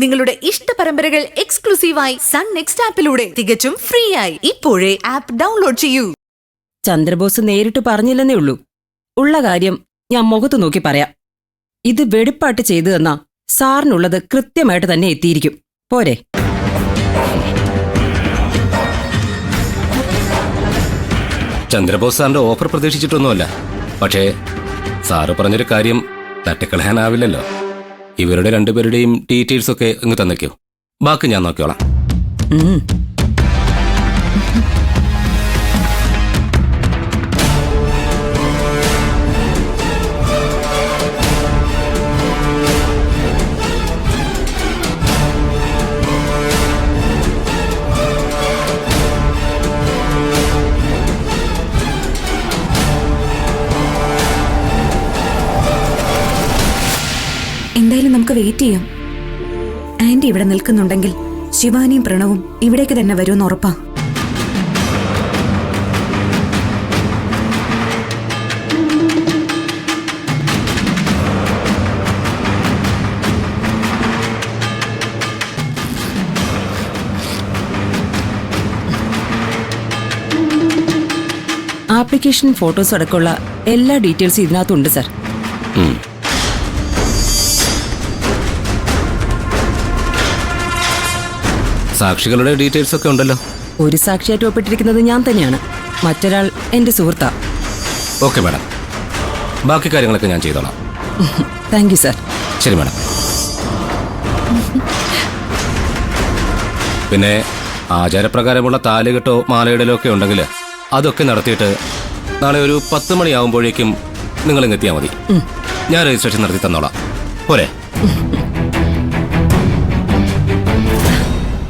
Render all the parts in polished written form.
നിങ്ങളുടെ ഇഷ്ട പരമ്പരകൾ എക്സ്ക്ലൂസീവായി സൺ നെക്സ്റ്റ് ആപ്പിലൂടെ തികച്ചും ഫ്രീ ആയി ഇപ്പോഴേ ആപ്പ് ഡൗൺലോഡ് ചെയ്യൂ. ചന്ദ്രബോസ് നേരിട്ട് പറഞ്ഞില്ലെന്നേ ഉള്ളൂ. ഉള്ള കാര്യം ഞാൻ മുഖത്ത് നോക്കി പറയാം. ഇത് വെടിപ്പാട്ട് ചെയ്തു തന്നാ സാറിനുള്ളത് കൃത്യമായിട്ട് തന്നെ എത്തിയിരിക്കും. പോരെ? ചന്ദ്രബോസ് സാറിന്റെ ഓഫർ പ്രതീക്ഷിച്ചിട്ടൊന്നുമല്ല. പക്ഷേ സാറ് പറഞ്ഞൊരു കാര്യം തട്ടിക്കളയാനാവില്ലല്ലോ. ഇവരുടെ രണ്ടുപേരുടെയും ഡീറ്റെയിൽസ് ഒക്കെ ഇങ്ങ് തന്നേക്കോ. ബാക്കി ഞാൻ നോക്കിയോളാം. എന്തായാലും നമുക്ക് വെയിറ്റ് ചെയ്യാം. ആന്റി ഇവിടെ നിൽക്കുന്നുണ്ടെങ്കിൽ ശിവാനിയും പ്രണവും ഇവിടേക്ക് തന്നെ വരുമെന്ന് ഉറപ്പാ. ആപ്ലിക്കേഷൻ ഫോട്ടോസ് അടക്കമുള്ള എല്ലാ ഡീറ്റെയിൽസും ഇതിനകത്തുണ്ട് സാർ. സാക്ഷികളുടെ ഡീറ്റെയിൽസ് ഒക്കെ ഉണ്ടല്ലോ. ഒരു സാക്ഷിയായിട്ട് ഒപ്പിട്ടിരിക്കുന്നത് ഞാൻ തന്നെയാണ്. മറ്റൊരാൾ എന്റെ സുഹൃത്താ. ഓക്കെ മാഡം, ബാക്കി കാര്യങ്ങളൊക്കെ ഞാൻ ചെയ്തോളാം. Thank you sir. ശരി മാഡം. പിന്നെ ആചാരപ്രകാരമുള്ള താലികെട്ടോ മാലയിടലോ ഒക്കെ ഉണ്ടെങ്കിൽ അതൊക്കെ നടത്തിയിട്ട് നാളെ ഒരു 10 മണിയാവുമ്പോഴേക്കും നിങ്ങൾ ഇങ്ങെത്തിയാൽ മതി. ഞാൻ രജിസ്ട്രേഷൻ നടത്തി തന്നോളാം. പോരെ?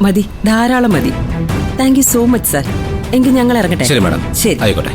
മതി, ധാരാളം മതി. Thank you so much sir. എങ്കിൽ ഞങ്ങൾ ഇറങ്ങട്ടെ. ശരി മാഡം. ശരി, ആയിക്കോട്ടെ.